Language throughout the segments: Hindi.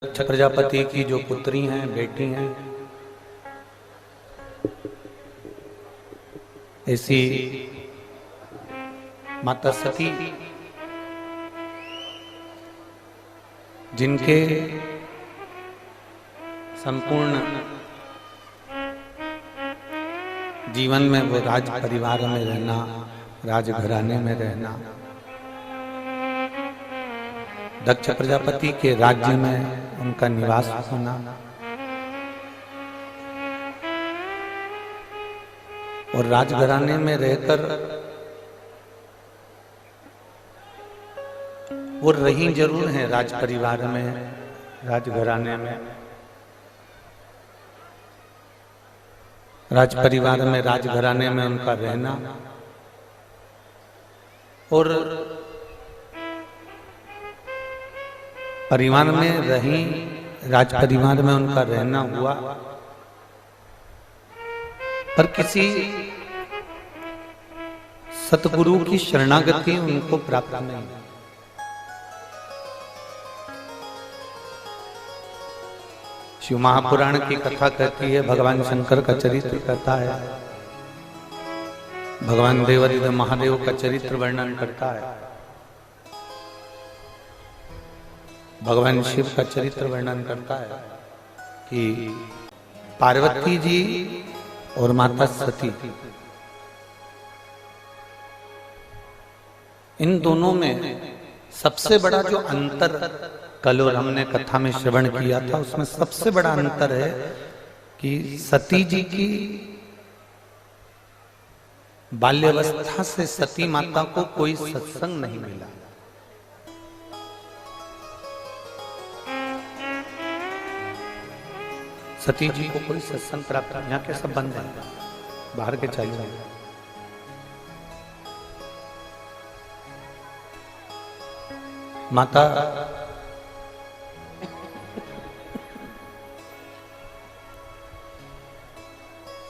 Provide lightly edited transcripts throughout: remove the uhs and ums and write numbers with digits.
दक्ष प्रजापति की जो पुत्री हैं, बेटी हैं, ऐसी माता सती जिनके संपूर्ण जीवन में वो राज परिवार में रहना, राजघराने में रहना, दक्ष प्रजापति के राज्य में उनका निवास होना और राजघराने में रहकर वो रही जरूर हैं राज परिवार में, राजघराने में, राज परिवार में, राजघराने में उनका रहना और परिवार में रही, राज परिवार में उनका रहना हुआ, पर किसी सतगुरु की शरणागति उनको प्राप्त नहीं। शिव महापुराण की कथा कहती है, भगवान शंकर का चरित्र कहता है, भगवान देवादिदेव महादेव का चरित्र वर्णन करता है, भगवान शिव का चरित्र वर्णन करता है कि पार्वती जी और माता सती, इन दोनों में सबसे बड़ा जो अंतर कल और हमने कथा में श्रवण किया था, उसमें सबसे बड़ा अंतर है कि सती जी की बाल्यावस्था से सती माता को कोई सत्संग नहीं मिला। सती जी को कोई सत्संग प्राप्त नहीं। यहाँ के सब बंद है, बाहर के चाहिए। माता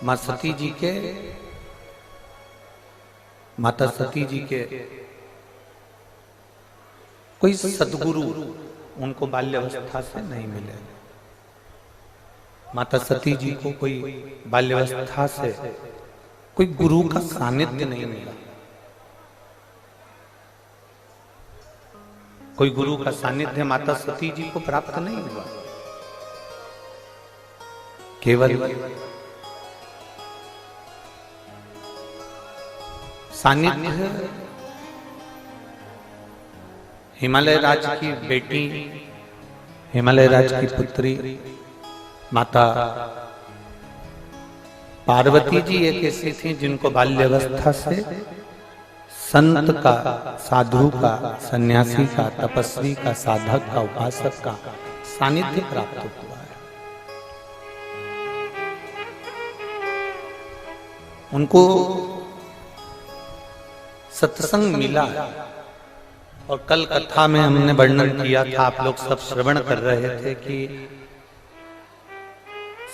माँ सती जी के, माता सती जी के कोई सद्गुरु उनको बाल्यावस्था से नहीं मिले। माता सती जी को कोई बाल्यावस्था से कोई गुरु का सानिध्य नहीं मिला, कोई गुरु का सानिध्य माता सती जी को प्राप्त नहीं हुआ। केवल सानिध्य हिमालय राज की बेटी, हिमालय राज की पुत्री माता पार्वती जी एक ऐसी थी जिनको बाल्यावस्था से संत का, साधु का, सन्यासी का, तपस्वी का, साधक का, उपासक का सानिध्य प्राप्त हुआ है। उनको सत्संग मिला है और कल कथा में हमने वर्णन किया था, आप लोग सब श्रवण कर रहे थे कि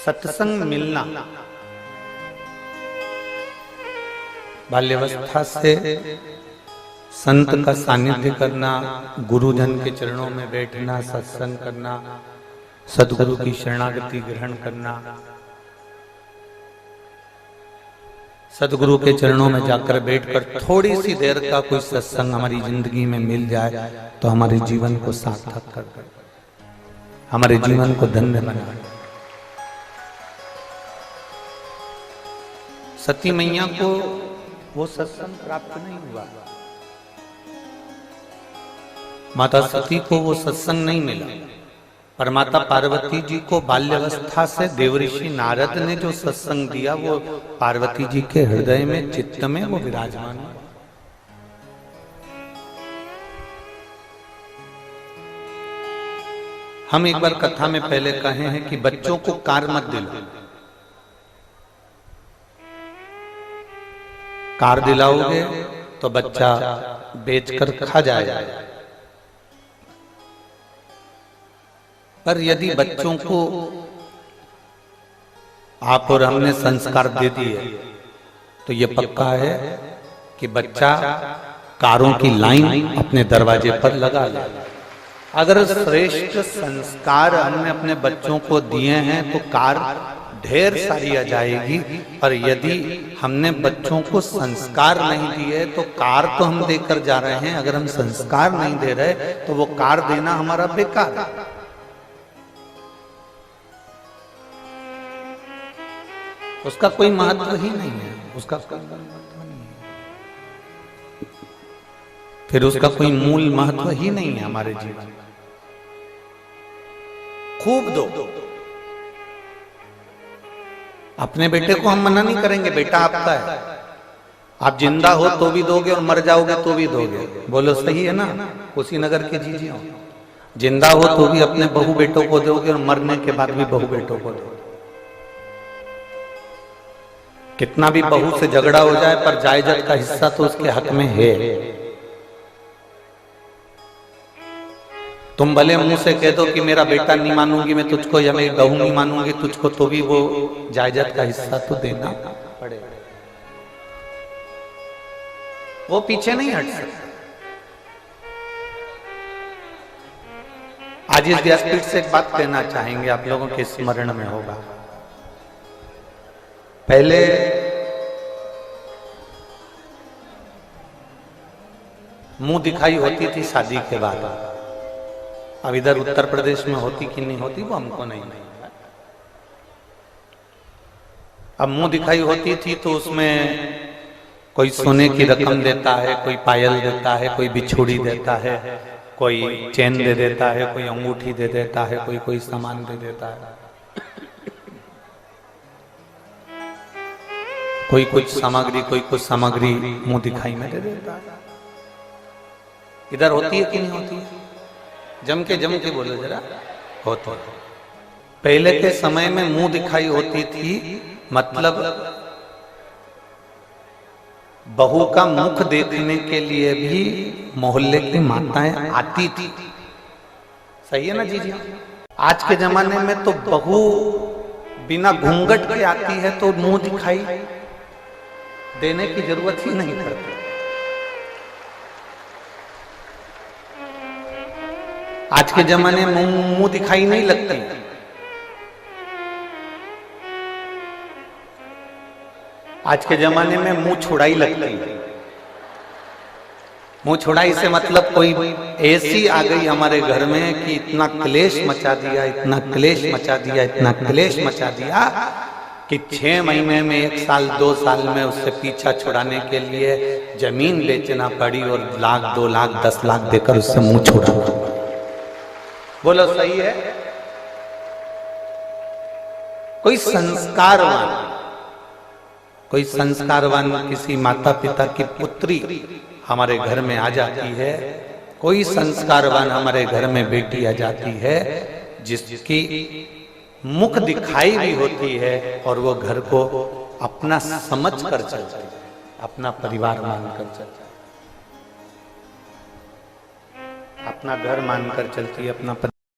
सत्संग मिलना, बाल्यावस्था से संत का सानिध्य करना, गुरुजन के चरणों में बैठना, सत्संग करना, सद्गुरु की शरणागति ग्रहण करना, सद्गुरु के चरणों में जाकर बैठकर थोड़ी सी देर का कोई सत्संग हमारी जिंदगी में मिल जाए तो हमारे जीवन को सार्थक कर दे, हमारे जीवन को धन्य बना। सती मैया को वो सत्संग प्राप्त नहीं हुआ, माता सती को वो सत्संग नहीं मिला, पर माता पार्वती जी को बाल्यावस्था से देवऋषि नारद ने जो सत्संग दिया वो पार्वती जी के हृदय में, चित्त में वो विराजमान है। हम एक बार कथा में पहले कहे हैं कि बच्चों को कार मत दिलाओ, कार दिलाओगे तो बच्चा बेचकर खा जाएगा, पर यदि बच्चों को आप और हमने संस्कार दे दिए तो ये पक्का है कि बच्चा कारों की लाइन अपने दरवाजे पर लगा ले। अगर श्रेष्ठ संस्कार हमने अपने बच्चों को दिए हैं तो कार ढेर सारी आ जाएगी, और यदि हमने बच्चों को संस्कार नहीं दिए तो कार तो हम देकर जा रहे हैं, अगर हम संस्कार नहीं दे रहे तो वो कार देना हमारा बेकार है। उसका कोई महत्व ही नहीं है, उसका कोई महत्व नहीं है, फिर उसका कोई मूल महत्व ही नहीं है हमारे जीवन में। खूब दो, अपने बेटे को हम मना नहीं करेंगे, बेटा आपका है, आप जिंदा हो तो भी दोगे और मर जाओगे तो भी दोगे। बोलो सही है ना? कुशीनगर के जीजी हो, जिंदा हो तो भी अपने बहू बेटों को दोगे और मरने के बाद भी बहू बेटों को दोगे। कितना भी बहू से झगड़ा हो जाए पर जायदाद का हिस्सा तो उसके हक में है। तुम भले मुंह से कह दो कि मेरा बेटा नहीं मानूंगी मैं तुझको, या मेरी बहू नहीं मानूंगी तुझको, तो भी वो जायदाद का हिस्सा तो देना पड़ेगा, वो पीछे नहीं हट सकता। आज इस व्यासपीठ से एक बात कहना चाहेंगे, आप लोगों के स्मरण में होगा। पहले मुंह दिखाई होती थी शादी के बाद, अब इधर उत्तर प्रदेश में होती कि नहीं होती वो हमको नहीं। अब मुंह दिखाई होती थी तो उसमें कोई सोने की रकम देता है, कोई पायल देता है, कोई बिछुड़ी देता है, कोई चेन दे देता है, कोई अंगूठी दे देता है, कोई कोई सामान दे देता है, कोई कुछ सामग्री, कोई कुछ सामग्री मुंह दिखाई में दे देता है। इधर होती है कि नहीं होती है? जम के बोलो जरा। होती। पहले के समय में मुंह दिखाई होती थी, मतलब बहू का मुख देखने के लिए भी मोहल्ले की माताएं आती थी। सही है ना जी? आज के जमाने में तो बहू बिना घूंघट के आती है तो मुंह दिखाई देने की जरूरत ही नहीं पड़ती। आज के जमाने में मुंह दिखाई नहीं लगती। आज के जमाने में मुंह छुड़ाई लगती। मुंह छुड़ाई से मतलब कोई ऐसी आ गई हमारे घर में कि इतना क्लेश मचा दिया, इतना क्लेश मचा दिया, इतना क्लेश मचा दिया कि 6 महीने में 1 साल 2 साल में उससे पीछा छुड़ाने के लिए जमीन बेचना पड़ी और 1 लाख 2 लाख 10 लाख देकर उससे मुंह छुड़ाना। बोलो सही है? कोई संस्कारवान किसी माता पिता की पुत्री हमारे घर में आ जाती है, कोई संस्कारवान हमारे घर में बेटी आ जाती है जिसकी मुख दिखाई भी होती है और वो घर को अपना समझ कर चलती है, अपना परिवार मानकर चलती है, अपना घर मानकर चलती है, अपना